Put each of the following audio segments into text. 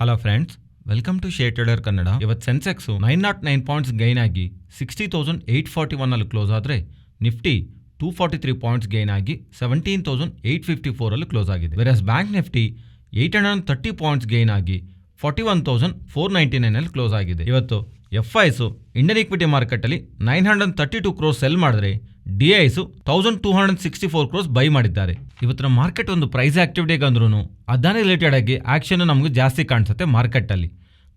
Hello friends, welcome to share trader Kannada. ಇವತ್ತು sensex 909 points gain ಆಗಿ 60,841 ಅಲ್ಲಿ ಕ್ಲೋಸ್ ಆದರೆ ನಿಫ್ಟಿ 243 ಪಾಯಿಂಟ್ಸ್ ಗೈನ್ ಆಗಿ 17,854 ಅಲ್ಲಿ ಕ್ಲೋಸ್ ಆಗಿದೆ. Virus bank Nifty 830 points gain ಆಗಿ 41,499 ಅಲ್ಲಿ ಕ್ಲೋಸ್ ಆಗಿದೆ. ಇವತ್ತು ಎಫ್ಐಸ್ ಇಂಡಿಯನ್ ಈಕ್ವಿಟಿ ಮಾರ್ಕೆಟ್ ಅಲ್ಲಿ 932 ಕ್ರೋಸ್ ಸೆಲ್ ಮಾಡಿದ್ರೆ ಡಿಐಸ್ 1,264 ಕ್ರೋಸ್ ಬೈ ಮಾಡಿದ್ದಾರೆ. ಇವತ್ತಿನ ಮಾರ್ಕೆಟ್ ಒಂದು ಪ್ರೈಸ್ ಆಕ್ಟಿವಿಟಿಗೆ ಅಂದ್ರೂ ಅದಾನಿ ರಿಲೇಟೆಡ್ ಆಗಿ ಆಕ್ಷನ್ ನಮಗೆ ಜಾಸ್ತಿ ಕಾಣಿಸುತ್ತೆ. ಮಾರ್ಕೆಟ್ ಅಲ್ಲಿ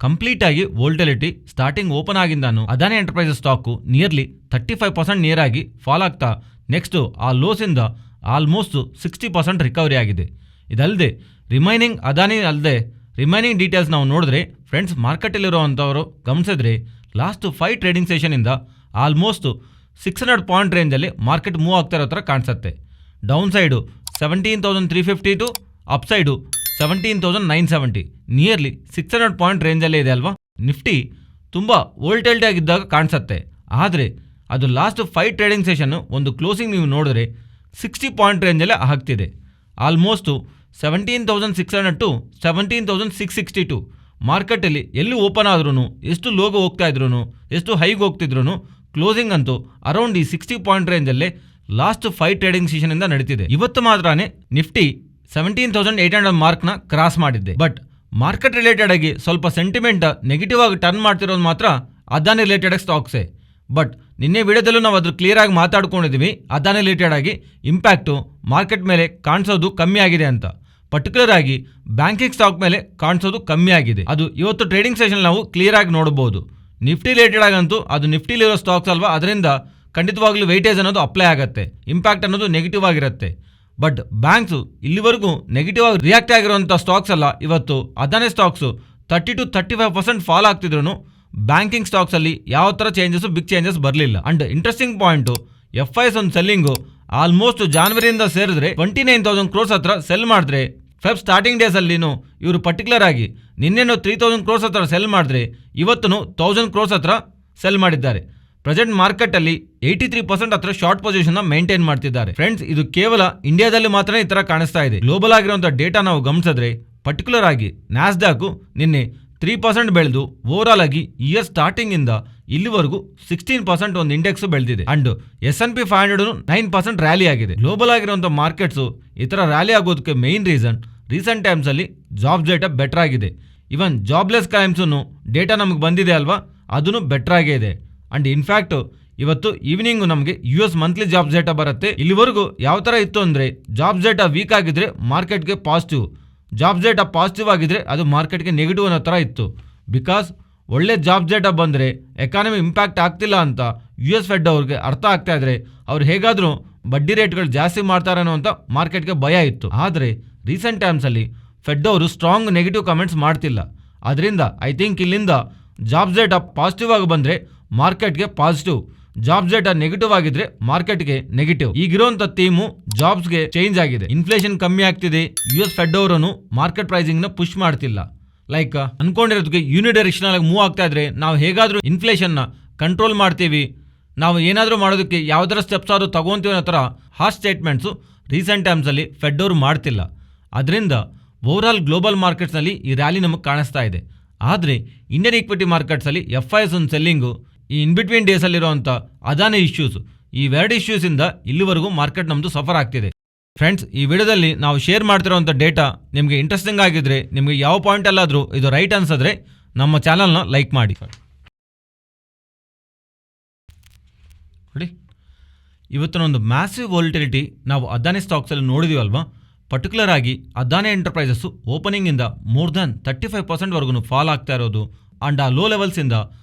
ಕಂಪ್ಲೀಟ್ ಆಗಿ ವೋಲ್ಟಿಲಿಟಿ ಸ್ಟಾರ್ಟಿಂಗ್ ಓಪನ್ ಆಗಿಂದಾನು Adani enterprises stock nearly 35% near ಆಗಿ ಫಾಲ್ ಆಗ್ತಾ ನೆಕ್ಸ್ಟ್ ಆ ಲೋಸ್ ಇಂದ ಆಲ್ಮೋಸ್ಟ್ 60% ರಿಕವರಿ ಆಗಿದೆ. ಇದಲ್ಲದೆ ರಿಮೈನಿಂಗ್ ಅದಾನಿ ಅಲ್ಲದೆ ರಿಮೈನಿಂಗ್ ಡೀಟೇಲ್ಸ್ ನಾವು ನೋಡಿದ್ರೆ ಫ್ರೆಂಡ್ಸ್, ಮಾರ್ಕೆಟಲ್ಲಿರುವಂಥವರು ಗಮನಿಸಿದ್ರೆ ಲಾಸ್ಟ್ 5 ಟ್ರೇಡಿಂಗ್ ಸೆಷನಿಂದ ಆಲ್ಮೋಸ್ಟ್ 600 ಪಾಯಿಂಟ್ ರೇಂಜಲ್ಲಿ ಮಾರ್ಕೆಟ್ ಮೂವ್ ಆಗ್ತಾ ಇರೋ ಥರ ಕಾಣಿಸುತ್ತೆ. Down side 17,350 to up side 17,970, nearly 600 point ರೇಂಜಲ್ಲೇ ಇದೆ ಅಲ್ವಾ. ನಿಫ್ಟಿ ತುಂಬ ವೋಲ್ಟೈಲಿಟಿ ಆಗಿದ್ದಾಗ ಕಾಣಿಸುತ್ತೆ. ಆದರೆ ಅದು ಲಾಸ್ಟ್ 5 ಟ್ರೇಡಿಂಗ್ ಸೆಷನ್ ಒಂದು ಕ್ಲೋಸಿಂಗ್ ನೀವು ನೋಡಿದ್ರೆ 60 ಪಾಯಿಂಟ್ ರೇಂಜಲ್ಲೇ ಆಗ್ತಿದೆ. ಆಲ್ಮೋಸ್ಟು 17,600 ಟು 17,662 ಮಾರ್ಕೆಟಲ್ಲಿ ಎಲ್ಲಿ ಓಪನ್ ಆದ್ರೂ, ಎಷ್ಟು ಲೋಗೋ ಹೋಗ್ತಾ ಇದ್ರು, ಎಷ್ಟು ಹೈಗೆ ಹೋಗ್ತಿದ್ರು, ಕ್ಲೋಸಿಂಗ್ ಅಂತೂ ಅರೌಂಡ್ ಈ 60 ಪಾಯಿಂಟ್ ರೇಂಜಲ್ಲೇ ಲಾಸ್ಟ್ 5 ಟ್ರೇಡಿಂಗ್ ಸೆಷನಿಂದ ನಡೀತಿದೆ. ಇವತ್ತು ಮಾತ್ರನೇ ನಿಫ್ಟಿ 17,800 ಮಾರ್ಕ್ನ ಕ್ರಾಸ್ ಮಾಡಿದ್ದೆ. ಬಟ್ ಮಾರ್ಕೆಟ್ ರಿಲೇಟೆಡ್ ಆಗಿ ಸ್ವಲ್ಪ ಸೆಂಟಿಮೆಂಟ್ ನೆಗೆಟಿವ್ ಆಗಿ ಟರ್ನ್ ಮಾಡ್ತಿರೋದು ಮಾತ್ರ ಅದಾನಿ ರಿಲೇಟೆಡ್ ಸ್ಟಾಕ್ಸೇ. ಬಟ್ ನಿನ್ನೆ ವಿಡಿಯೋದಲ್ಲೂ ನಾವು ಅದ್ರ ಕ್ಲಿಯರ್ ಆಗಿ ಮಾತಾಡ್ಕೊಂಡಿದ್ದೀವಿ, ಅದಾನಿ ರಿಲೇಟೆಡ್ ಆಗಿ ಇಂಪ್ಯಾಕ್ಟು ಮಾರ್ಕೆಟ್ ಮೇಲೆ ಕಾಣಿಸೋದು ಕಮ್ಮಿ ಆಗಿದೆ ಅಂತ. ಪರ್ಟಿಕ್ಯುಲರ್ ಆಗಿ ಬ್ಯಾಂಕಿಂಗ್ ಸ್ಟಾಕ್ ಮೇಲೆ ಕಾಣಿಸೋದು ಕಮ್ಮಿ ಆಗಿದೆ. ಅದು ಇವತ್ತು ಟ್ರೇಡಿಂಗ್ ಸೆಷನ್ ನಾವು ಕ್ಲಿಯರ್ ಆಗಿ ನೋಡಬಹುದು. ನಿಫ್ಟಿ ರಿಲೇಟೆಡ್ ಆಗಂತೂ ಅದು ನಿಫ್ಟಿಲಿರೋ ಸ್ಟಾಕ್ಸ್ ಅಲ್ವಾ, ಅದರಿಂದ ಖಂಡಿತವಾಗ್ಲೂ ವೆಯ್ಟೇಜ್ ಅನ್ನೋದು ಅಪ್ಲೈ ಆಗುತ್ತೆ, ಇಂಪ್ಯಾಕ್ಟ್ ಅನ್ನೋದು ನೆಗೆಟಿವ್ ಆಗಿರುತ್ತೆ. ಬಟ್ ಬ್ಯಾಂಕ್ಸು ಇಲ್ಲಿವರೆಗೂ ನೆಗೆಟಿವ್ ಆಗಿ ರಿಯಾಕ್ಟ್ ಆಗಿರುವಂಥ ಸ್ಟಾಕ್ಸ್ ಅಲ್ಲ. ಇವತ್ತು ಅದಾನಿ ಸ್ಟಾಕ್ಸು 30 to 35% ಫಾಲ್ ಆಗ್ತಿದ್ರು ಬ್ಯಾಂಕಿಂಗ್ ಸ್ಟಾಕ್ಸಲ್ಲಿ ಯಾವ ಥರ ಬಿಗ್ ಚೇಂಜಸ್ ಬರಲಿಲ್ಲ. ಅಂಡ್ ಇಂಟ್ರೆಸ್ಟಿಂಗ್ ಪಾಯಿಂಟು, ಎಫ್ಐಸ್ ಒಂದು ಸೆಲ್ಲಿಂಗು ಆಲ್ಮೋಸ್ಟ್ ಜಾನ್ವರಿಯಿಂದ ಸೇರಿದ್ರೆ 29,000 ಕ್ರೋರ್ಸ್ ಹತ್ರ ಸೆಲ್ ಮಾಡಿದ್ರೆ, ಫೆಬ್ ಸ್ಟಾರ್ಟಿಂಗ್ ಡೇಸಲ್ಲಿನೂ ಇವರು ಪರ್ಟಿಕ್ಯುಲರ್ ಆಗಿ ನಿನ್ನೆನೂ 3,000 ಕ್ರೋರ್ಸ್ ಹತ್ರ ಸೆಲ್ ಮಾಡಿದ್ರೆ ಇವತ್ತು 1,000 ಕ್ರೋರ್ಸ್ ಹತ್ರ ಸೆಲ್ ಮಾಡಿದ್ದಾರೆ. ಪ್ರೆಸೆಂಟ್ ಮಾರ್ಕೆಟಲ್ಲಿ 83% ಹತ್ರ ಶಾರ್ಟ್ ಪೊಸಿಷನ್ನ ಮೇಂಟೈನ್ ಮಾಡ್ತಿದ್ದಾರೆ. ಫ್ರೆಂಡ್ಸ್, ಇದು ಕೇವಲ ಇಂಡಿಯಾದಲ್ಲಿ ಮಾತ್ರ ಈ ಥರ ಕಾಣಿಸ್ತಾ ಇದೆ. ಗ್ಲೋಬಲ್ ಆಗಿರುವಂಥ ಡೇಟಾ ನಾವು ಗಮನಿಸಿದ್ರೆ ಪರ್ಟಿಕ್ಯುಲರ್ ಆಗಿ ನ್ಯಾಸ್ಡಾಕ್ ನಿನ್ನೆ 3% ಬೆಳೆದು ಓವರಾಲ್ ಆಗಿ ಇಯರ್ ಸ್ಟಾರ್ಟಿಂಗ್ ಇಂದ ಇಲ್ಲಿವರೆಗೂ 16% ಒಂದು ಇಂಡೆಕ್ಸ್ ಬೆಳೆದಿದೆ. ಅಂಡ್ S&P 500 9% ರ್ಯಾಲಿ ಆಗಿದೆ. ಗ್ಲೋಬಲ್ ಆಗಿರುವಂಥ ಮಾರ್ಕೆಟ್ಸು ಈ ಥರ ರ್ಯಾಲಿ ಆಗೋದಕ್ಕೆ ಮೇನ್ ರೀಸನ್ ರೀಸೆಂಟ್ ಟೈಮ್ಸ್ ಅಲ್ಲಿ ಜಾಬ್ಸ್ ಡೇಟಾ ಬೆಟರ್ ಆಗಿದೆ. ಇವನ್ ಜಾಬ್ಲೆಸ್ ಕ್ಲೈಮ್ಸು ಡೇಟಾ ನಮಗೆ ಬಂದಿದೆ ಅಲ್ವಾ, ಅದನ್ನು ಬೆಟರ್ ಆಗೇ ಇದೆ. ಅಂಡ್ ಇನ್ಫ್ಯಾಕ್ಟ್ ಇವತ್ತು ಈವ್ನಿಂಗ್ ನಮಗೆ US ಮಂತ್ಲಿ ಜಾಬ್ಸ್ ಡೇಟಾ ಬರುತ್ತೆ. ಇಲ್ಲಿವರೆಗೂ ಯಾವ ಥರ ಇತ್ತು ಅಂದರೆ ಜಾಬ್ಸ್ ಡೇಟಾ ವೀಕ್ ಆಗಿದ್ರೆ ಮಾರ್ಕೆಟ್ಗೆ ಪಾಸಿಟಿವ್, ಜಾಬ್ಸ್ ಡೇಟಾ ಪಾಸಿಟಿವ್ ಆಗಿದ್ರೆ ಅದು ಮಾರ್ಕೆಟ್ಗೆ ನೆಗೆಟಿವ್ ಅನ್ನೋ ಥರ ಇತ್ತು. ಬಿಕಾಸ್ ಒಳ್ಳೆ ಜಾಬ್ಸ್ ಡೇಟಾ ಬಂದರೆ ಎಕಾನಮಿ ಇಂಪ್ಯಾಕ್ಟ್ ಆಗ್ತಿಲ್ಲ ಅಂತ US ಫೆಡ್ ಅವ್ರಿಗೆ ಅರ್ಥ ಆಗ್ತಾ ಇದ್ರೆ ಅವ್ರು ಹೇಗಾದರೂ ಬಡ್ಡಿ ರೇಟ್ಗಳು ಜಾಸ್ತಿ ಮಾಡ್ತಾರೆ ಅನ್ನೋ ಅಂತ ಮಾರ್ಕೆಟ್ಗೆ ಭಯ ಇತ್ತು. ಆದರೆ ರೀಸೆಂಟ್ ಟೈಮ್ಸಲ್ಲಿ ಫೆಡ್ ಅವರು ಸ್ಟ್ರಾಂಗ್ ನೆಗೆಟಿವ್ ಕಮೆಂಟ್ಸ್ ಮಾಡ್ತಿಲ್ಲ. ಅದರಿಂದ ಐ ಥಿಂಕ್ ಇಲ್ಲಿಂದ ಜಾಬ್ಸ್ ಡೇಟಾ ಪಾಸಿಟಿವ್ ಆಗಿ ಬಂದರೆ ಮಾರ್ಕೆಟ್ಗೆ ಪಾಸಿಟಿವ್, ಜಾಬ್ಸ್ ಡೇಟಾ ನೆಗೆಟಿವ್ ಆಗಿದ್ರೆ ಮಾರ್ಕೆಟ್ಗೆ ನೆಗೆಟಿವ್. ಈಗಿರುವಂಥ ಥೀಮು ಜಾಬ್ಸ್ಗೆ ಚೇಂಜ್ ಆಗಿದೆ. ಇನ್ಫ್ಲೇಷನ್ ಕಮ್ಮಿ ಆಗ್ತಿದೆ, US ಫೆಡ್ ಅವರನ್ನು ಮಾರ್ಕೆಟ್ ಪ್ರೈಸಿಂಗ್ನ ಪುಷ್ ಮಾಡ್ತಿಲ್ಲ. ಲೈಕ್ ಅನ್ಕೊಂಡಿರೋದಕ್ಕೆ ಯೂನಿಡೈರೆಕ್ಷನಲ್ ಆಗಿ ಮೂವ್ ಆಗ್ತಾ ಇದ್ರೆ ನಾವು ಹೇಗಾದರೂ ಇನ್ಫ್ಲೇಷನ್ನ ಕಂಟ್ರೋಲ್ ಮಾಡ್ತೀವಿ, ನಾವು ಏನಾದರೂ ಮಾಡೋದಕ್ಕೆ ಯಾವ ಥರ ಸ್ಟೆಪ್ಸ್ ಆದರೂ ತಗೊಂತೀವಿ ಅನ್ನೋ ಥರ ಹಾರ್ಶ್ ಸ್ಟೇಟ್ಮೆಂಟ್ಸು ರೀಸೆಂಟ್ ಟೈಮ್ಸಲ್ಲಿ ಫೆಡ್ ಅವರು ಮಾಡ್ತಿಲ್ಲ. ಅದರಿಂದ ಓವರಾಲ್ ಗ್ಲೋಬಲ್ ಮಾರ್ಕೆಟ್ಸ್ನಲ್ಲಿ ಈ ರ್ಯಾಲಿ ನಮಗೆ ಕಾಣಿಸ್ತಾ ಇದೆ. ಆದರೆ ಇಂಡಿಯನ್ ಈಕ್ವಿಟಿ ಮಾರ್ಕೆಟ್ಸಲ್ಲಿ ಎಫ್ಐಎಸ್ ಒಂದು ಸೆಲ್ಲಿಂಗು, ಈ ಇನ್ ಬಿಟ್ವೀನ್ ಡೇಸಲ್ಲಿರುವಂಥ ಅದಾನಿ ಇಶ್ಯೂಸ್, ಈ 2 ಇಶ್ಯೂಸಿಂದ ಇಲ್ಲಿವರೆಗೂ ಮಾರ್ಕೆಟ್ ನಮ್ಮದು ಸಫರ್ ಆಗ್ತಿದೆ. ಫ್ರೆಂಡ್ಸ್, ಈ ವಿಡಿಯೋದಲ್ಲಿ ನಾವು ಶೇರ್ ಮಾಡ್ತಿರೋಂಥ ಡೇಟಾ ನಿಮಗೆ ಇಂಟ್ರೆಸ್ಟಿಂಗ್ ಆಗಿದ್ರೆ, ನಿಮಗೆ ಯಾವ ಪಾಯಿಂಟ್ ಅಲ್ಲಾದರೂ ಇದು ರೈಟ್ ಅನ್ಸಿದ್ರೆ ನಮ್ಮ ಚಾನಲ್ನ ಲೈಕ್ ಮಾಡಿ. ನೋಡಿ, ಇವತ್ತಿನ ಒಂದು ಮ್ಯಾಸಿವ್ ವೋಲ್ಟಿಲಿಟಿ ನಾವು ಅದಾನಿ ಸ್ಟಾಕ್ಸಲ್ಲಿ ನೋಡಿದೀವಲ್ವಾ. ಪರ್ಟಿಕ್ಯುಲರ್ ಆಗಿ ಅದಾನಿ ಎಂಟರ್ಪ್ರೈಸಸ್ಸು ಓಪನಿಂಗಿಂದ ಮೋರ್ ದ್ಯಾನ್ 35% ವರೆಗೂ ಫಾಲ್ ಆಗ್ತಾ ಇರೋದು. ಆ್ಯಂಡ್ ಆ ಲೋ ಲೆವೆಲ್ಸಿಂದ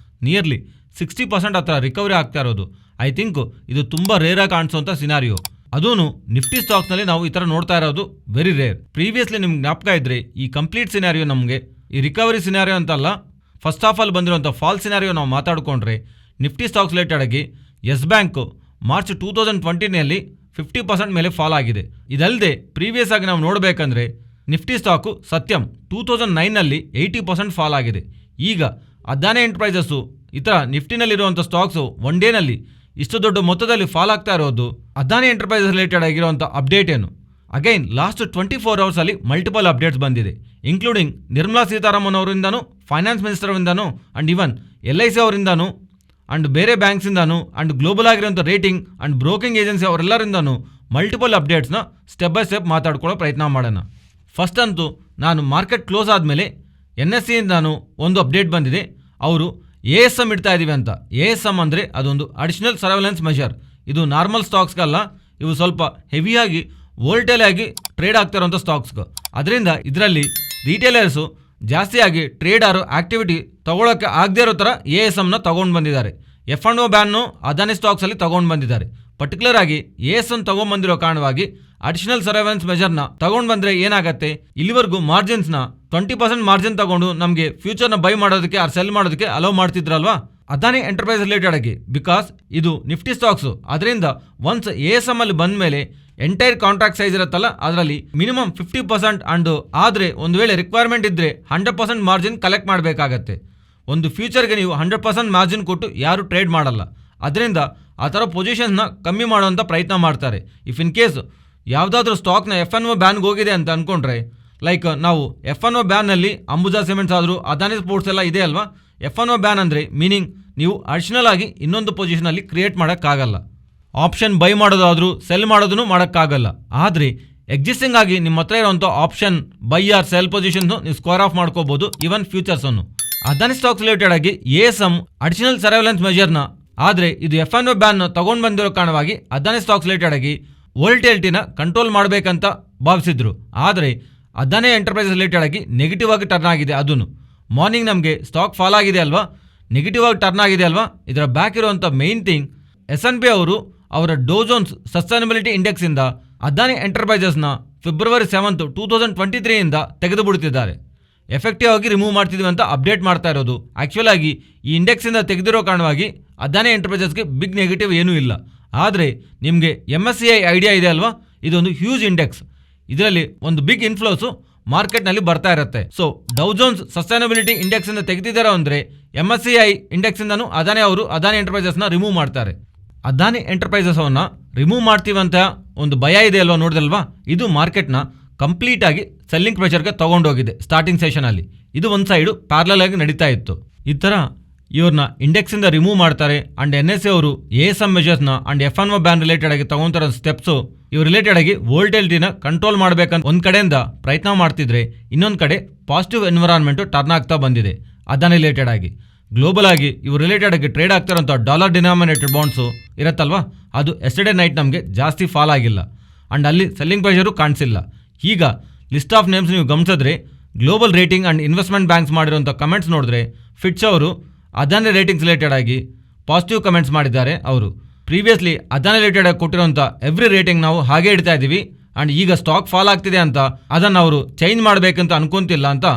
ನಿಯರ್ಲಿ 60% ಹತ್ರ ರಿಕವರಿ ಆಗ್ತಾ ಇರೋದು. ಐ ಥಿಂಕ್ ಇದು ತುಂಬ ರೇರಾಗಿ ಕಾಣಿಸೋಂಥ ಸಿನಾರಿಯೋ. ಅದೂ ನಿಫ್ಟಿ ಸ್ಟಾಕ್ಸ್ನಲ್ಲಿ ನಾವು ಈ ಥರ ನೋಡ್ತಾ ಇರೋದು ವೆರಿ ರೇರ್. ಪ್ರೀವಿಯಸ್ಲಿ ನಿಮ್ಗೆ ಜ್ಞಾಪಕ ಇದ್ದರೆ ಈ ಕಂಪ್ಲೀಟ್ ಸಿನಾರಿಯೋ ನಮಗೆ ಈ ರಿಕವರಿ ಸಿನಾರಿಯೋ ಅಂತಲ್ಲ, ಫಸ್ಟ್ ಆಫ್ ಆಲ್ ಬಂದಿರುವಂಥ ಫಾಲ್ ಸಿನಾರಿಯೋ ನಾವು ಮಾತಾಡಿಕೊಂಡ್ರೆ ನಿಫ್ಟಿ ಸ್ಟಾಕ್ಸ್ ರಿಲೇಟೆಡ್ ಆಗಿ ಎಸ್ ಬ್ಯಾಂಕು ಮಾರ್ಚ್ 2020ನಲ್ಲಿ 50% ಮೇಲೆ ಫಾಲ್ ಆಗಿದೆ. ಇದಲ್ಲದೆ ಪ್ರೀವಿಯಸ್ ಆಗಿ ನಾವು ನೋಡಬೇಕಂದ್ರೆ ನಿಫ್ಟಿ ಸ್ಟಾಕು ಸತ್ಯಂ 2009ನಲ್ಲಿ 80% ಫಾಲ್ ಆಗಿದೆ. ಈಗ ಅದಾನಿ ಎಂಟರ್ಪ್ರೈಸಸ್ಸು ಈ ಥರ ನಿಫ್ಟಿನಲ್ಲಿರುವಂಥ ಸ್ಟಾಕ್ಸು ಒನ್ ಡೇನಲ್ಲಿ ಇಷ್ಟು ದೊಡ್ಡ ಮೊತ್ತದಲ್ಲಿ ಫಾಲ್ ಆಗ್ತಾ ಇರೋದು ಅದಾನಿ ಎಂಟರ್ಪ್ರೈಸಸ್ ರಿಲೇಟೆಡ್ ಆಗಿರುವಂಥ ಅಪ್ಡೇಟ್ ಏನು, ಅಗೈನ್ ಲಾಸ್ಟ್ 24 ಅವರ್ಸಲ್ಲಿ ಮಲ್ಟಿಪಲ್ ಅಪ್ಡೇಟ್ಸ್ ಬಂದಿದೆ, ಇನ್ಕ್ಲೂಡಿಂಗ್ ನಿರ್ಮಲಾ ಸೀತಾರಾಮನ್ ಅವರಿಂದನೂ, ಫೈನಾನ್ಸ್ ಮಿನಿಸ್ಟರ್ವಿಂದನೂ, ಆ್ಯಂಡ್ ಇವನ್ LIC ಅವರಿಂದನೂ, ಆ್ಯಂಡ್ ಬೇರೆ ಬ್ಯಾಂಕ್ಸಿಂದನೂ, ಆ್ಯಂಡ್ ಗ್ಲೋಬಲ್ ಆಗಿರುವಂಥ ರೇಟಿಂಗ್ ಆ್ಯಂಡ್ ಬ್ರೋಕಿಂಗ್ ಏಜೆನ್ಸಿ ಅವರೆಲ್ಲರಿಂದನೂ ಮಲ್ಟಿಪಲ್ ಅಪ್ಡೇಟ್ಸ್ನ ಸ್ಟೆಪ್ ಬೈ ಸ್ಟೆಪ್ ಮಾತಾಡ್ಕೊಳ್ಳೋ ಪ್ರಯತ್ನ ಮಾಡೋಣ. ಫಸ್ಟ್ ಅಂತೂ ನಾನು ಮಾರ್ಕೆಟ್ ಕ್ಲೋಸ್ ಆದಮೇಲೆ NSE ಇಂದಾನು ಒಂದು ಅಪ್ಡೇಟ್ ಬಂದಿದೆ. ಅವರು ASM ಇಡ್ತಾ ಇದ್ದೀವಿ ಅಂತ. ASM ಅಂದರೆ ಅದೊಂದು ಅಡಿಷನಲ್ ಸರ್ವೆಲೆನ್ಸ್ ಮೆಷರ್. ಇದು ನಾರ್ಮಲ್ ಸ್ಟಾಕ್ಸ್ಗಲ್ಲ, ಇವು ಸ್ವಲ್ಪ ಹೆವಿಯಾಗಿ ವೋಲ್ಟೇಲ್ ಆಗಿ ಟ್ರೇಡ್ ಆಗ್ತಿರೋಂಥ ಸ್ಟಾಕ್ಸ್ಗೆ. ಅದರಿಂದ ಇದರಲ್ಲಿ ರಿಟೇಲರ್ಸು ಜಾಸ್ತಿಯಾಗಿ ಟ್ರೇಡರು ಆಕ್ಟಿವಿಟಿ ತಗೊಳ್ಳೋಕ್ಕೆ ಆಗದೇ ಇರೋ ಥರ ASMನ ತೊಗೊಂಡು ಬಂದಿದ್ದಾರೆ. F&O ಬ್ಯಾನ್ನು ಅದಾನಿ ಸ್ಟಾಕ್ಸಲ್ಲಿ ತೊಗೊಂಡು ಬಂದಿದ್ದಾರೆ. ಪರ್ಟಿಕ್ಯುಲರ್ ಆಗಿ ASM ತೊಗೊಂಡ್ಬಂದಿರೋ ಕಾರಣವಾಗಿ ಅಡಿಷನಲ್ ಸರ್ವೆಲೆನ್ಸ್ ಮೆಜರ್ನ ತೊಗೊಂಡು ಬಂದರೆ ಏನಾಗುತ್ತೆ, ಇಲ್ಲಿವರೆಗೂ ಮಾರ್ಜಿನ್ಸ್ನ 20% ಮಾರ್ಜಿನ್ ತಗೊಂಡು ನಮಗೆ ಫ್ಯೂಚರ್ನ ಬೈ ಮಾಡೋದಕ್ಕೆ ಆರ್ ಸೆಲ್ ಮಾಡೋದಕ್ಕೆ ಅಲೋ ಮಾಡ್ತಿದ್ರಲ್ವಾ ಅದಾನಿ ಎಂಟರ್ಪ್ರೈಸ್ ರಿಲೇಟೆಡ್ ಆಗಿ. ಬಿಕಾಸ್ ಇದು ನಿಫ್ಟಿ ಸ್ಟಾಕ್ಸು, ಅದರಿಂದ ಒನ್ಸ್ ASM ಅಲ್ಲಿ ಬಂದ ಮೇಲೆ ಎಂಟೈರ್ ಕಾಂಟ್ರಾಕ್ಟ್ ಸೈಜ್ ಇರುತ್ತಲ್ಲ, ಅದರಲ್ಲಿ ಮಿನಿಮಮ್ 50% ಅಂಡ್ ಆದರೆ ಒಂದು ವೇಳೆ ರಿಕ್ವೈರ್ಮೆಂಟ್ ಇದ್ದರೆ 100% ಮಾರ್ಜಿನ್ ಕಲೆಕ್ಟ್ ಮಾಡಬೇಕಾಗತ್ತೆ. ಒಂದು ಫ್ಯೂಚರ್ಗೆ ನೀವು 100% ಮಾರ್ಜಿನ್ ಕೊಟ್ಟು ಯಾರು ಟ್ರೇಡ್ ಮಾಡಲ್ಲ. ಅದರಿಂದ ಆ ಥರ ಪೊಸಿಷನ್ಸ್ನ ಕಮ್ಮಿ ಮಾಡುವಂಥ ಪ್ರಯತ್ನ ಮಾಡ್ತಾರೆ. ಇಫ್ ಇನ್ ಕೇಸ್ ಯಾವುದಾದ್ರೂ ಸ್ಟಾಕ್ನ F&O ಬ್ಯಾನ್ಗೆ ಹೋಗಿದೆ ಅಂತ ಅಂದ್ಕೊಂಡ್ರೆ, ಲೈಕ್ ನಾವು F&O ಬ್ಯಾನಲ್ಲಿ ಅಂಬುಜಾ ಸಿಮೆಂಟ್ಸ್ ಆದರೂ ಅದಾನಿ ಸ್ಪೋರ್ಟ್ಸ್ ಎಲ್ಲ ಇದೆ ಅಲ್ವಾ. F&O ಬ್ಯಾನ್ ಅಂದರೆ ಮೀನಿಂಗ್ ನೀವು ಅಡಿಷನಲ್ ಆಗಿ ಇನ್ನೊಂದು ಪೊಸಿಷನಲ್ಲಿ ಕ್ರಿಯೇಟ್ ಮಾಡೋಕ್ಕಾಗಲ್ಲ. ಆಪ್ಷನ್ ಬೈ ಮಾಡೋದಾದರೂ ಸೆಲ್ ಮಾಡೋದನ್ನು ಮಾಡೋಕ್ಕಾಗಲ್ಲ. ಆದರೆ ಎಕ್ಸಿಸ್ಟಿಂಗ್ ಆಗಿ ನಿಮ್ಮ ಹತ್ರ ಇರೋಂಥ option buy or sell positions ನೀವು ಸ್ಕ್ವೇರ್ ಆಫ್ ಮಾಡ್ಕೋಬೋದು, ಈವನ್ ಫ್ಯೂಚರ್ಸನ್ನು. ಅದಾನಿ ಸ್ಟಾಕ್ಸ್ ರಿಲೇಟೆಡ್ ಆಗಿ ASM ಅಡಿಷನಲ್ ಸರ್ವೆಲೆನ್ಸ್ ಮೆಜರ್ನ, ಆದರೆ ಇದು F&O ಬ್ಯಾನ್ ತೊಗೊಂಡು ಬಂದಿರೋ ಕಾರಣವಾಗಿ ಅದಾನಿ ಸ್ಟಾಕ್ಸ್ ರಿಲೇಟೆಡ್ ಆಗಿ ವೋಲ್ಟೇಲಿಟಿನ ಕಂಟ್ರೋಲ್ ಮಾಡಬೇಕಂತ ಭಾವಿಸಿದ್ರು. ಆದರೆ ಅದಾನಿ ಎಂಟರ್ಪ್ರೈಸ್ ರಿಲೇಟೆಡ್ ಆಗಿ ನೆಗೆಟಿವ್ ಆಗಿ ಟರ್ನ್ ಆಗಿದೆ. ಅದನ್ನು ಮಾರ್ನಿಂಗ್ ನಮಗೆ ಸ್ಟಾಕ್ ಫಾಲ್ ಆಗಿದೆ ಅಲ್ವಾ, ನೆಗೆಟಿವ್ ಆಗಿ ಟರ್ನ್ ಆಗಿದೆ ಅಲ್ವಾ. ಇದರ ಬ್ಯಾಕ್ ಇರುವಂಥ ಮೇನ್ ಥಿಂಗ್ S&P ಅವರು ಅವರ ಡೋ ಜೋನ್ಸ್ ಸಸ್ಟೈನಬಿಲಿಟಿ ಇಂಡೆಕ್ಸಿಂದ ಅದಾನಿ ಎಂಟರ್ಪ್ರೈಸಸ್ನ ಫೆಬ್ರವರಿ 7, 2023 ಇಂದ ತೆಗೆದು ಬಿಡುತ್ತಿದ್ದಾರೆ. ಎಫೆಕ್ಟಿವ್ ಆಗಿ ರಿಮೂವ್ ಮಾಡ್ತಿದ್ವಿ ಅಂತ ಅಪ್ಡೇಟ್ ಮಾಡ್ತಾ ಇರೋದು. ಆ್ಯಕ್ಚುಲ್ ಆಗಿ ಈ ಇಂಡೆಕ್ಸಿಂದ ತೆಗೆದಿರೋ ಕಾರಣವಾಗಿ ಅದಾನಿ ಎಂಟರ್ಪ್ರೈಸಸ್ಗೆ ಬಿಗ್ ನೆಗೆಟಿವ್ ಏನೂ ಇಲ್ಲ. ಆದರೆ ನಿಮಗೆ MSCI ಐಡಿಯಾ ಇದೆ ಅಲ್ವಾ, ಇದೊಂದು ಹ್ಯೂಜ್ ಇಂಡೆಕ್ಸ್. ಇದರಲ್ಲಿ ಒಂದು ಬಿಗ್ ಇನ್ಫ್ಲೋಸು ಮಾರ್ಕೆಟ್ನಲ್ಲಿ ಬರ್ತಾ ಇರುತ್ತೆ. ಸೊ ಡೌ ಜೋನ್ಸ್ ಸಸ್ಟೈನಬಿಲಿಟಿ ಇಂಡೆಕ್ಸಿಂದ ತೆಗೆದಿದ್ದಾರೆ ಅಂದರೆ MSCI ಇಂಡೆಕ್ಸಿಂದನೂ ಅದಾನಿ ಎಂಟರ್ಪ್ರೈಸಸ್ನ ರಿಮೂವ್ ಮಾಡ್ತಾರೆ. ಅದಾನಿ ಎಂಟರ್ಪ್ರೈಸಸ್ ಅವನ್ನ ರಿಮೂವ್ ಮಾಡ್ತೀವಂತ ಒಂದು ಭಯ ಇದೆ ಅಲ್ವಾ, ನೋಡಿದಲ್ವಾ. ಇದು ಮಾರ್ಕೆಟ್ನ ಕಂಪ್ಲೀಟಾಗಿ ಸೆಲ್ಲಿಂಗ್ ಪ್ರೆಷರ್ಗೆ ತೊಗೊಂಡೋಗಿದೆ ಸ್ಟಾರ್ಟಿಂಗ್ ಸೆಷನಲ್ಲಿ. ಇದು ಒಂದು ಸೈಡು ಪ್ಯಾರಲಲ್ ಆಗಿ ನಡೀತಾ ಇತ್ತು. ಈ ಥರ ಇವ್ರನ್ನ ಇಂಡೆಕ್ಸಿಂದ ರಿಮೂವ್ ಮಾಡ್ತಾರೆ. ಆ್ಯಂಡ್ NSE ಅವರು ASM ಮೆಜರ್ಸ್ನ ಆ್ಯಂಡ್ F&O ಬ್ಯಾನ್ ರಿಲೇಟೆಡ್ ಆಗಿ ತೊಗೊತಾರೋ ಸ್ಟೆಪ್ಸು ಇವ್ರು ರಿಲೇಟೆಡ್ ಆಗಿ ವೋಲ್ಟೇಲಿಟಿನ ಕಂಟ್ರೋಲ್ ಮಾಡಬೇಕಂತ ಒಂದು ಕಡೆಯಿಂದ ಪ್ರಯತ್ನ ಮಾಡ್ತಿದ್ರೆ, ಇನ್ನೊಂದು ಕಡೆ ಪಾಸಿಟಿವ್ ಎನ್ವಿರಾನ್ಮೆಂಟು ಟರ್ನ್ ಆಗ್ತಾ ಬಂದಿದೆ. ಅದಾನಿ ರಿಲೇಟೆಡ್ ಆಗಿ ಗ್ಲೋಬಲ್ ಆಗಿ ಇವ್ರು ರಿಲೇಟೆಡ್ ಆಗಿ ಟ್ರೇಡ್ ಆಗ್ತಿರೋಂಥ ಡಾಲರ್ ಡಿನಾಮಿನೇಟೆಡ್ ಬಾಂಡ್ಸು ಇರುತ್ತಲ್ವಾ, ಅದು ಎಸ್ಟರ್ಡೇ ನೈಟ್ ನಮಗೆ ಜಾಸ್ತಿ ಫಾಲ್ ಆಗಿಲ್ಲ. ಆ್ಯಂಡ್ ಅಲ್ಲಿ ಸೆಲ್ಲಿಂಗ್ ಪ್ರೆಷರು ಕಾಣಿಸಿಲ್ಲ. ಈಗ ಲಿಸ್ಟ್ ಆಫ್ ನೇಮ್ಸ್ ನೀವು ಗಮನಿಸಿದ್ರೆ, global rating and investment banks ಮಾಡಿರೋಂಥ ಕಮೆಂಟ್ಸ್ ನೋಡಿದ್ರೆ, ಫಿಟ್ಚ್ ಅವರು ಅದಾನಿ ರೇಟಿಂಗ್ಸ್ ರಿಲೇಟೆಡ್ ಆಗಿ ಪಾಸಿಟಿವ್ ಕಮೆಂಟ್ಸ್ ಮಾಡಿದ್ದಾರೆ. ಅವರು ಪ್ರೀವಿಯಸ್ಲಿ ಅದಾನಿ ರಿಲೇಟೆಡ್ ಆಗಿ ಕೊಟ್ಟಿರೋಂಥ ಎವ್ರಿ ರೇಟಿಂಗ್ ನಾವು ಹಾಗೆ ಇಡ್ತಾ ಇದ್ದೀವಿ, ಆ್ಯಂಡ್ ಈಗ ಸ್ಟಾಕ್ ಫಾಲ್ ಆಗ್ತಿದೆ ಅಂತ ಅದನ್ನು ಅವರು ಚೇಂಜ್ ಮಾಡಬೇಕಂತ ಅನ್ಕೊಂತಿಲ್ಲ ಅಂತ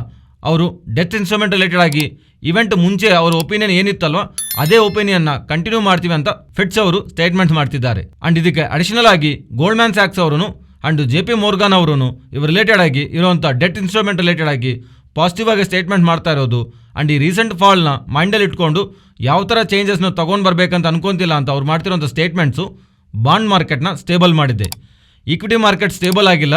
ಅವರು ಡೆತ್ ಇನ್ಸ್ಟ್ರೂಮೆಂಟ್ ರಿಲೇಟೆಡ್ ಆಗಿ ಇವೆಂಟ್ ಮುಂಚೆ ಅವರ ಒಪಿನಿಯನ್ ಏನಿತ್ತಲ್ವ ಅದೇ ಒಪಿನಿಯನ್ನ ಕಂಟಿನ್ಯೂ ಮಾಡ್ತೀವಿ ಅಂತ ಫಿಟ್ಚ್ ಅವರು ಸ್ಟೇಟ್ಮೆಂಟ್ಸ್ ಮಾಡ್ತಿದ್ದಾರೆ. ಆ್ಯಂಡ್ ಇದಕ್ಕೆ ಅಡಿಷನಲ್ ಆಗಿ ಗೋಲ್ಡ್ಮ್ಯಾನ್ ಸ್ಯಾಕ್ಸ್ ಅವರು ಆ್ಯಂಡ್ JP Morgan ಅವರು ಇವರು ರಿಲೇಟೆಡ್ ಆಗಿ ಇರುವಂಥ ಡೆಟ್ ಇನ್ಸ್ಟ್ರೂಮೆಂಟ್ ರಿಲೇಟೆಡ್ ಆಗಿ ಪಾಸಿಟಿವ್ ಆಗಿ ಸ್ಟೇಟ್ಮೆಂಟ್ ಮಾಡ್ತಾ ಇರೋದು. ಆ್ಯಂಡ್ ಈ ರೀಸೆಂಟ್ ಫಾಲ್ನ ಮೈಂಡಲ್ಲಿ ಇಟ್ಕೊಂಡು ಯಾವ ಥರ ಚೇಂಜಸ್ನ ತೊಗೊಂಡು ಬರಬೇಕಂತ ಅನ್ಕೊಂತಿಲ್ಲ ಅಂತ ಅವ್ರು ಮಾಡ್ತಿರೋಂಥ ಸ್ಟೇಟ್ಮೆಂಟ್ಸು ಬಾಂಡ್ ಮಾರ್ಕೆಟ್ನ ಸ್ಟೇಬಲ್ ಮಾಡಿದೆ. ಈಕ್ವಿಟಿ ಮಾರ್ಕೆಟ್ ಸ್ಟೇಬಲ್ ಆಗಿಲ್ಲ,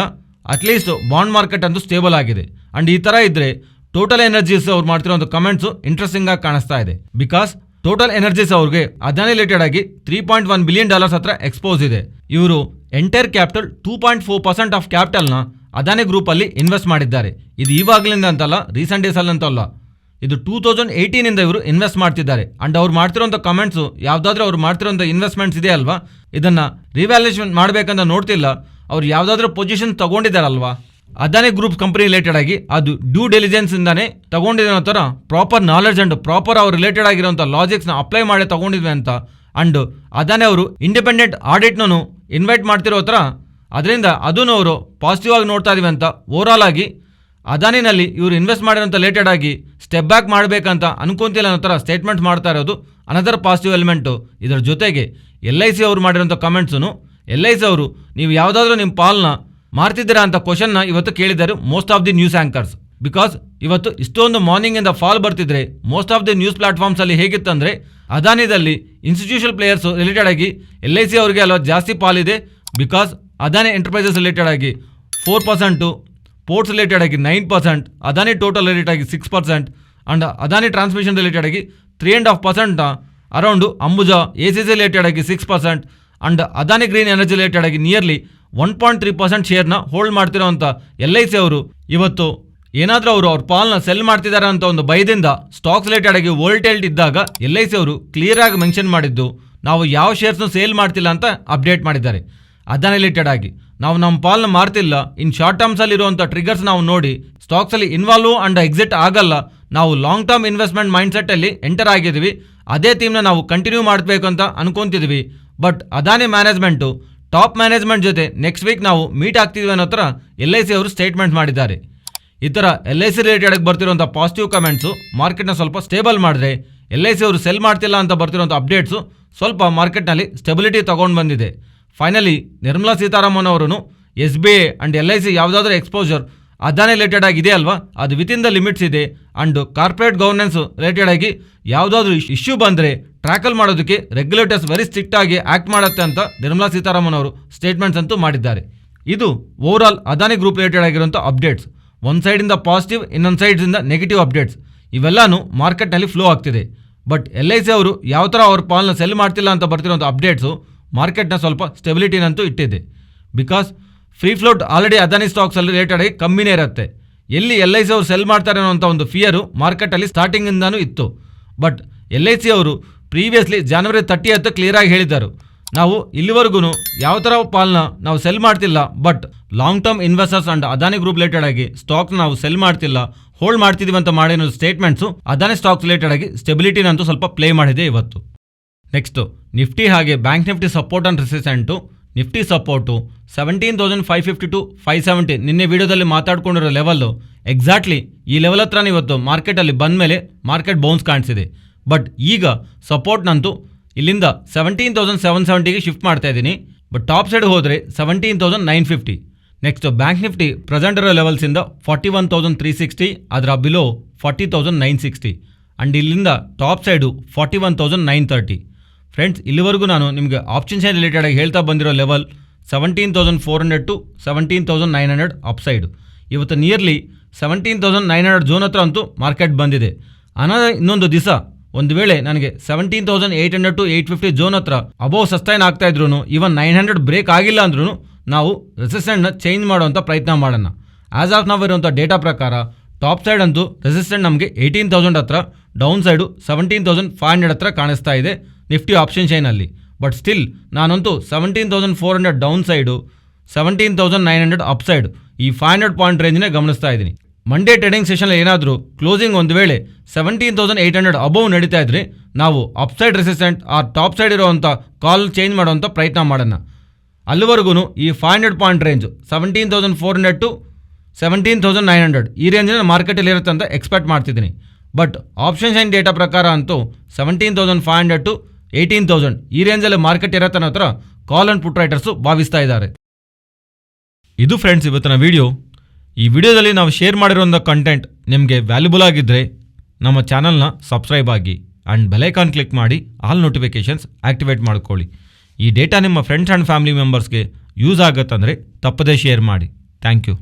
ಅಟ್ಲೀಸ್ಟ್ ಬಾಂಡ್ ಮಾರ್ಕೆಟ್ ಅಂತೂ ಸ್ಟೇಬಲ್ ಆಗಿದೆ. ಆ್ಯಂಡ್ ಈ ಥರ ಇದ್ದರೆ ಟೋಟಲ್ ಎನರ್ಜೀಸ್ ಅವ್ರು ಮಾಡ್ತಿರೋಂಥ ಕಮೆಂಟ್ಸು ಇಂಟ್ರೆಸ್ಟಿಂಗ್ ಆಗಿ ಕಾಣಿಸ್ತಾ ಇದೆ. ಬಿಕಾಸ್ ಟೋಟಲ್ ಎನರ್ಜೀಸ್ ಅವ್ರಿಗೆ ಅದಾನಿ ರಿಲೇಟೆಡ್ ಆಗಿ $3.1 ಬಿಲಿಯನ್ ಹತ್ರ ಎಕ್ಸ್ಪೋಸ್ ಇದೆ. ಇವರು ಎಂಟೈರ್ ಕ್ಯಾಪಿಟಲ್ 2.4% ಆಫ್ ಕ್ಯಾಪಿಟಲ್ನ ಅದಾನಿ ಗ್ರೂಪಲ್ಲಿ ಇನ್ವೆಸ್ಟ್ ಮಾಡಿದ್ದಾರೆ. ಇದು ಇವಾಗಲಿಂದ ಅಂತಲ್ಲ, ರೀಸೆಂಟ್ ಡೇಸಲ್ಲಿ ಅಂತಲ್ಲ, ಇದು 2018 ಇವರು ಇನ್ವೆಸ್ಟ್ ಮಾಡ್ತಿದ್ದಾರೆ. ಆ್ಯಂಡ್ ಅವ್ರು ಮಾಡ್ತಿರೋಂಥ ಕಮೆಂಟ್ಸು ಯಾವುದಾದ್ರೂ ಅವ್ರು ಮಾಡ್ತಿರೋಂಥ ಇನ್ವೆಸ್ಟ್ಮೆಂಟ್ಸ್ ಇದೆ ಅಲ್ವಾ, ಇದನ್ನು ರಿವ್ಯಾಲ್ಯೂಷನ್ ಮಾಡಬೇಕಂತ ನೋಡ್ತಿಲ್ಲ. ಅವ್ರು ಯಾವುದಾದ್ರೂ ಪೊಸಿಷನ್ ತೊಗೊಂಡಿದ್ದಾರಲ್ವಾ ಅದಾನಿ ಗ್ರೂಪ್ ಕಂಪನಿ ರಿಲೇಟೆಡ್ ಆಗಿ, ಅದು ಡ್ಯೂ ಡೆಲಿಜೆನ್ಸ್ ಇಂದಾನೆ ತಗೊಂಡಿರೋ ಥರ ಪ್ರಾಪರ್ ನಾಲೆಡ್ಜ್ ಅಂಡ್ ಪ್ರಾಪರ್ ಅವ್ರು ರಿಲೇಟೆಡ್ ಆಗಿರೋಂಥ ಲಾಜಿಕ್ಸ್ನ ಅಪ್ಲೈ ಮಾಡಿ ತಗೊಂಡಿದ್ವಿ ಅಂತ. ಅಂಡ್ ಅದಾನಿ ಅವರು ಇಂಡಿಪೆಂಡೆಂಟ್ ಆಡಿಟ್ನೂ ಇನ್ವೈಟ್ ಮಾಡ್ತಿರೋ ಥರ, ಅದರಿಂದ ಅದೂ ಅವರು ಪಾಸಿಟಿವ್ ಆಗಿ ನೋಡ್ತಾ ಇದೀವಿ ಅಂತ. ಓವರಾಲ್ ಆಗಿ ಅದಾನಿನಲ್ಲಿ ಇವರು ಇನ್ವೆಸ್ಟ್ ಮಾಡಿರೋಂಥ ರಿಲೇಟೆಡ್ ಆಗಿ ಸ್ಟೆಪ್ ಬ್ಯಾಕ್ ಮಾಡಬೇಕಂತ ಅನ್ಕೊಂತಿಲ್ಲ ಅನ್ನೋ ಥರ ಸ್ಟೇಟ್ಮೆಂಟ್ ಮಾಡ್ತಾ ಇರೋದು ಅನದರ್ ಪಾಸಿಟಿವ್ ಎಲಿಮೆಂಟು. ಇದರ ಜೊತೆಗೆ LIC ಅವರು ಮಾಡಿರೋಂಥ ಕಮೆಂಟ್ಸು, LIC ಅವರು ನೀವು ಯಾವುದಾದ್ರೂ ನಿಮ್ಮ ಪಾಲ್ನ ಮಾರ್ತಿದ್ದೀರಾ ಅಂತ ಕ್ವಶನ್ನ ಇವತ್ತು ಕೇಳಿದ್ದಾರೆ most of the news anchors. Because ಇವತ್ತು ಇಷ್ಟೊಂದು ಮಾರ್ನಿಂಗಿಂದ ಫಾಲ್ ಬರ್ತಿದ್ರೆ ಮೋಸ್ಟ್ ಆಫ್ ದಿ ನ್ಯೂಸ್ ಪ್ಲಾಟ್ಫಾರ್ಮ್ಸಲ್ಲಿ ಹೇಗಿತ್ತಂದರೆ, ಅದಾನಿದಲ್ಲಿ ಇನ್ಸ್ಟಿಟ್ಯೂಷನಲ್ ಪ್ಲೇಯರ್ಸು ರಿಲೇಟೆಡ್ ಆಗಿ LIC ಅವರಿಗೆ ಅಲ್ವಾ ಜಾಸ್ತಿ ಪಾಲಿದೆ. ಬಿಕಾಸ್ ಅದಾನಿ ಎಂಟರ್ಪ್ರೈಸಸ್ ರಿಲೇಟೆಡ್ ಆಗಿ 4%, ಪೋರ್ಟ್ಸ್ ರಿಲೇಟೆಡ್ ಆಗಿ 9%, ಅದಾನಿ ಟೋಟಲ್ ರಿಲೇಟೆಡ್ ಆಗಿ 6%, ಅಂಡ್ ಅದಾನಿ ಟ್ರಾನ್ಸ್ಮಿಷನ್ ರಿಲೇಟೆಡ್ ಆಗಿ 3.5% ಅರೌಂಡು ಅಂಬುಜಾ ACC ರಿಲೇಟೆಡ್ ಆಗಿ 6%, and Adani green energy related ಆಗಿ ನಿಯರ್ಲಿ 1.3% ಶೇರ್ನ ಹೋಲ್ಡ್ ಮಾಡ್ತಿರೋಂಥ LIC ಅವರು ಇವತ್ತು ಏನಾದರೂ ಅವ್ರ ಪಾಲ್ನ ಸೆಲ್ ಮಾಡ್ತಿದ್ದಾರೆ ಅಂತ ಒಂದು ಭಯದಿಂದ ಸ್ಟಾಕ್ಸ್ ರಿಲೇಟೆಡ್ ಆಗಿ ವೋಲ್ಟೈಲ್ಡ್ ಇದ್ದಾಗ LIC ಅವರು ಕ್ಲಿಯರ್ ಆಗಿ ಮೆನ್ಷನ್ ಮಾಡಿದ್ದು ನಾವು ಯಾವ ಶೇರ್ಸ್ನು ಸೇಲ್ ಮಾಡ್ತಿಲ್ಲ ಅಂತ ಅಪ್ಡೇಟ್ ಮಾಡಿದ್ದಾರೆ. ಅದಾನಿ ರಿಲೇಟೆಡ್ ಆಗಿ ನಾವು ನಮ್ಮ ಪಾಲ್ನ ಮಾರ್ತಿಲ್ಲ, ಇನ್ ಶಾರ್ಟ್ ಟರ್ಮ್ಸಲ್ಲಿ ಇರುವಂಥ ಟ್ರಿಗರ್ಸ್ ನಾವು ನೋಡಿ ಸ್ಟಾಕ್ಸಲ್ಲಿ ಇನ್ವಾಲ್ವ್ ಅಂಡ್ ಎಕ್ಸಿಟ್ ಆಗಲ್ಲ, ನಾವು ಲಾಂಗ್ ಟರ್ಮ್ ಇನ್ವೆಸ್ಟ್ಮೆಂಟ್ ಮೈಂಡ್ಸೆಟ್ಟಲ್ಲಿ ಎಂಟರ್ ಆಗಿದ್ದೀವಿ, ಅದೇ ಥೀಮ್ನ ನಾವು ಕಂಟಿನ್ಯೂ ಮಾಡಬೇಕು ಅಂತ ಅನ್ಕೊತಿದ್ವಿ. But Adani management top management ಜೊತೆ ನೆಕ್ಸ್ಟ್ ವೀಕ್ ನಾವು ಮೀಟ್ ಆಗ್ತಿದ್ವಿ ಅನ್ನೋ ಥರ LIC ಅವರು ಸ್ಟೇಟ್ಮೆಂಟ್ ಮಾಡಿದ್ದಾರೆ. ಈ ಥರ LIC ರಿಲೇಟೆಡ್ ಬರ್ತಿರೋಂಥ ಪಾಸಿಟಿವ್ ಕಮೆಂಟ್ಸು ಮಾರ್ಕೆಟ್ನ ಸ್ವಲ್ಪ ಸ್ಟೇಬಲ್ ಮಾಡಿದ್ರೆ LIC ಅವರು ಸೆಲ್ ಮಾಡ್ತಿಲ್ಲ ಅಂತ ಬರ್ತಿರೋಂಥ ಅಪ್ಡೇಟ್ಸು ಸ್ವಲ್ಪ ಮಾರ್ಕೆಟ್ನಲ್ಲಿ ಸ್ಟೆಬಿಲಿಟಿ ತೊಗೊಂಡು ಬಂದಿದೆ. ಫೈನಲಿ ನಿರ್ಮಲಾ ಸೀತಾರಾಮನ್ ಅವರು SBI ಆ್ಯಂಡ್ LIC ಯಾವುದಾದ್ರೂ ಎಕ್ಸ್ಪೋಜರ್ ಅದಾನಿ ರಿಲೇಟೆಡ್ ಆಗಿ ಇದೆ ಅಲ್ವಾ, ಅದು ವಿತಿನ್ ದ ಲಿಮಿಟ್ಸ್ ಇದೆ, ಆ್ಯಂಡ್ ಕಾರ್ಪೊರೇಟ್ ಗವರ್ನೆನ್ಸ್ ರಿಲೇಟೆಡ್ ಆಗಿ ಯಾವುದಾದ್ರೂ ಇಶ್ಯೂ ಬಂದರೆ ಟ್ರ್ಯಾಕಲ್ ಮಾಡೋದಕ್ಕೆ ರೆಗ್ಯುಲೇಟರ್ಸ್ ವೆರಿ ಸ್ಟ್ರಿಕ್ಟ್ ಆಗಿ ಆ್ಯಕ್ಟ್ ಮಾಡುತ್ತೆ ಅಂತ ನಿರ್ಮಲಾ ಸೀತಾರಾಮನ್ ಅವರು ಸ್ಟೇಟ್ಮೆಂಟ್ಸ್ ಅಂತೂ ಮಾಡಿದ್ದಾರೆ. ಇದು ಓವರಾಲ್ ಅದಾನಿ ಗ್ರೂಪ್ ರಿಲೇಟೆಡ್ ಆಗಿರುವಂಥ ಅಪ್ಡೇಟ್ಸ್. ಒಂದು ಸೈಡಿಂದ ಪಾಸಿಟಿವ್, ಇನ್ನೊಂದು ಸೈಡ್ಸಿಂದ ನೆಗೆಟಿವ್ ಅಪ್ಡೇಟ್ಸ್ ಇವೆಲ್ಲನೂ ಮಾರ್ಕೆಟ್ನಲ್ಲಿ ಫ್ಲೋ ಆಗ್ತಿದೆ. ಬಟ್ LIC ಅವರು ಯಾವ ಥರ ಅವ್ರ ಪಾಲ್ನ ಸೆಲ್ ಮಾಡ್ತಿಲ್ಲ ಅಂತ ಬರ್ತಿರೋಂಥ ಅಪ್ಡೇಟ್ಸು ಮಾರ್ಕೆಟ್ನ ಸ್ವಲ್ಪ ಸ್ಟೆಬಿಲಿಟಿನಂತೂ ಇಟ್ಟಿದೆ. Because free float already Adani ಸ್ಟಾಕ್ಸಲ್ಲಿ ರಿಲೇಟೆಡ್ ಆಗಿ ಕಮ್ಮಿನೇ ಇರುತ್ತೆ. ಎಲ್ಲಿ LIC ಅವರು ಸೆಲ್ ಮಾಡ್ತಾರೆ ಅನ್ನೋಂಥ ಒಂದು ಫಿಯರು ಮಾರ್ಕೆಟಲ್ಲಿ ಸ್ಟಾರ್ಟಿಂಗಿಂದನೂ ಇತ್ತು. ಬಟ್ LIC ಅವರು ಪ್ರೀವಿಯಸ್ಲಿ January 30th ಕ್ಲಿಯರಾಗಿ ಹೇಳಿದ್ದರು, ನಾವು ಇಲ್ಲಿವರೆಗೂ ಯಾವ ಥರ ಪಾಲ್ನ ನಾವು ಸೆಲ್ ಮಾಡ್ತಿಲ್ಲ, but long term investors and Adani group related ಆಗಿ ಸ್ಟಾಕ್ನ ನಾವು ಸೆಲ್ ಮಾಡ್ತಿಲ್ಲ, ಹೋಲ್ಡ್ ಮಾಡ್ತಿದ್ದೀವಿ ಅಂತ ಮಾಡಿರೋ ಸ್ಟೇಟ್ಮೆಂಟ್ಸು ಅದಾನಿ ಸ್ಟಾಕ್ಸ್ ರಿಲೇಟೆಡ್ ಆಗಿ ಸ್ಟೆಬಿಲಿಟಿನಂತೂ ಸ್ವಲ್ಪ ಪ್ಲೇ ಮಾಡಿದೆ ಇವತ್ತು. ನೆಕ್ಸ್ಟು ನಿಫ್ಟಿ ಹಾಗೆ bank Nifty support and resistant. Nifty support 17,550 to 570 ನಿನ್ನೆ ವಿಡಿಯೋದಲ್ಲಿ ಮಾತಾಡ್ಕೊಂಡಿರೋ ಲೆವೆಲ್ಲು ಎಕ್ಸಾಕ್ಟ್ಲಿ ಈ ಲೆವೆಲ್ ಹತ್ರ ಇವತ್ತು ಮಾರ್ಕೆಟಲ್ಲಿ ಬಂದ ಮೇಲೆ ಮಾರ್ಕೆಟ್ ಬೌನ್ಸ್ ಕಾಣಿಸಿದೆ. ಬಟ್ ಈಗ ಸಪೋರ್ಟ್ನಂತೂ ಇಲ್ಲಿಂದ 17,770ಗೆ ಶಿಫ್ಟ್ ಮಾಡ್ತಾ ಇದ್ದೀನಿ. ಬಟ್ ಟಾಪ್ ಸೈಡ್ ಹೋದರೆ 17,950. ನೆಕ್ಸ್ಟ್ ಬ್ಯಾಂಕ್ ನಿಫ್ಟಿ ಪ್ರೆಸೆಂಟ್ ಇರೋ ಲೆವೆಲ್ಸಿಂದ 41,360, ಅದರ ಬಿಲೋ 40,960, ಆ್ಯಂಡ್ ಇಲ್ಲಿಂದ ಟಾಪ್ ಸೈಡು 41,930. ಫ್ರೆಂಡ್ಸ್, ಇಲ್ಲಿವರೆಗೂ ನಾನು ನಿಮಗೆ ಆಪ್ಷನ್ ಶೇರ್ ರಿಲೇಟೆಡ್ ಆಗಿ ಹೇಳ್ತಾ ಬಂದಿರೋ ಲೆವೆಲ್ 17,400 to 17,900 ಅಪ್ಸೈಡು. ಇವತ್ತು ನಿಯರ್ಲಿ 17,900 ಝೋನ್ ಹತ್ರ ಅಂತೂ ಮಾರ್ಕೆಟ್ ಬಂದಿದೆ. ಇನ್ನೊಂದು ದಿವಸ ಒಂದು ವೇಳೆ ನನಗೆ 17,800 to 850 ಝೋನ್ ಹತ್ರ ಅಬೋವ್ ಸಸ್ಟೈನ್ ಆಗ್ತಾ ಇದ್ರು, ಇವನ್ 900 ಬ್ರೇಕ್ ಆಗಿಲ್ಲ ಅಂದ್ರೂ ನಾವು ರೆಸಿಸ್ಟೆಂಟ್ನ ಚೇಂಜ್ ಮಾಡುವಂಥ ಪ್ರಯತ್ನ ಮಾಡೋಣ. ಆ್ಯಸ್ ಆಫ್ ನಾವು ಇರುವಂಥ ಡೇಟಾ ಪ್ರಕಾರ ಟಾಪ್ ಸೈಡ್ ಅಂತೂ ರೆಸಿಸ್ಟೆಂಟ್ ನಮಗೆ 18,000 ಹತ್ರ, ಡೌನ್ ಸೈಡು 17,500 ಹತ್ರ ಕಾಣಿಸ್ತಾ ಇದೆ ನಿಫ್ಟಿ ಆಪ್ಷನ್ ಚೈನಲ್ಲಿ. ಬಟ್ ಸ್ಟಿಲ್ ನಾನಂತೂ 17,400 ಡೌನ್ ಸೈಡು, 17,900 ಅಪ್ ಸೈಡು, ಈ 500 ಪಾಯಿಂಟ್ ರೇಂಜ್ನೇ ಗಮನಿಸ್ತಾ ಇದ್ದೀನಿ. ಮಂಡೇ ಟ್ರೇಡಿಂಗ್ ಸೆಷನಲ್ಲಿ ಏನಾದರೂ ಕ್ಲೋಸಿಂಗ್ ಒಂದು ವೇಳೆ 17,800 ಅಬೋವ್ ನಡೀತಾ ಇದ್ರೆ ನಾವು ಅಪ್ಸೈಡ್ ರೆಸಿಸ್ಟೆಂಟ್ ಆ ಟಾಪ್ ಸೈಡ್ ಇರೋವಂಥ ಕಾಲ್ ಚೇಂಜ್ ಮಾಡೋವಂಥ ಪ್ರಯತ್ನ ಮಾಡೋಣ. ಅಲ್ಲಿವರೆಗೂ ಈ 500 ಪಾಯಿಂಟ್ ರೇಂಜು 17,400 to 17,900 ಈ ರೇಂಜಿನ ಮಾರ್ಕೆಟಲ್ಲಿ ಇರುತ್ತೆ ಅಂತ ಎಕ್ಸ್ಪೆಕ್ಟ್ ಮಾಡ್ತಿದ್ದೀನಿ. ಬಟ್ ಆಪ್ಷನ್ ಶೈನ್ ಡೇಟಾ ಪ್ರಕಾರ ಅಂತೂ 17,500 to 18,000 ಈ ರೇಂಜಲ್ಲಿ ಮಾರ್ಕೆಟ್ ಇರತ್ತೆ ಅನ್ನೋ ಥರ ಕಾಲ್ ಆ್ಯಂಡ್ ಪುಟ್ ರೈಟರ್ಸು ಭಾವಿಸ್ತಾ ಇದ್ದಾರೆ. ಇದು ಫ್ರೆಂಡ್ಸ್ ಇವತ್ತಿನ ವಿಡಿಯೋ. ಈ ವಿಡಿಯೋದಲ್ಲಿ ನಾವು ಶೇರ್ ಮಾಡಿರೋಂಥ ಕಂಟೆಂಟ್ ನಿಮಗೆ ವ್ಯಾಲ್ಯುಬಲ್ ಆಗಿದ್ದರೆ ನಮ್ಮ ಚಾನಲ್ನ ಸಬ್ಸ್ಕ್ರೈಬ್ ಆಗಿ ಆ್ಯಂಡ್ ಬೆಲೈಕಾನ್ ಕ್ಲಿಕ್ ಮಾಡಿ ಆಲ್ ನೋಟಿಫಿಕೇಷನ್ಸ್ ಆ್ಯಕ್ಟಿವೇಟ್ ಮಾಡ್ಕೊಳ್ಳಿ. ಈ ಡೇಟಾ ನಿಮ್ಮ ಫ್ರೆಂಡ್ಸ್ ಆ್ಯಂಡ್ ಫ್ಯಾಮಿಲಿ ಮೆಂಬರ್ಸ್ಗೆ ಯೂಸ್ ಆಗುತ್ತಂದರೆ ತಪ್ಪದೇ ಶೇರ್ ಮಾಡಿ. Thank you.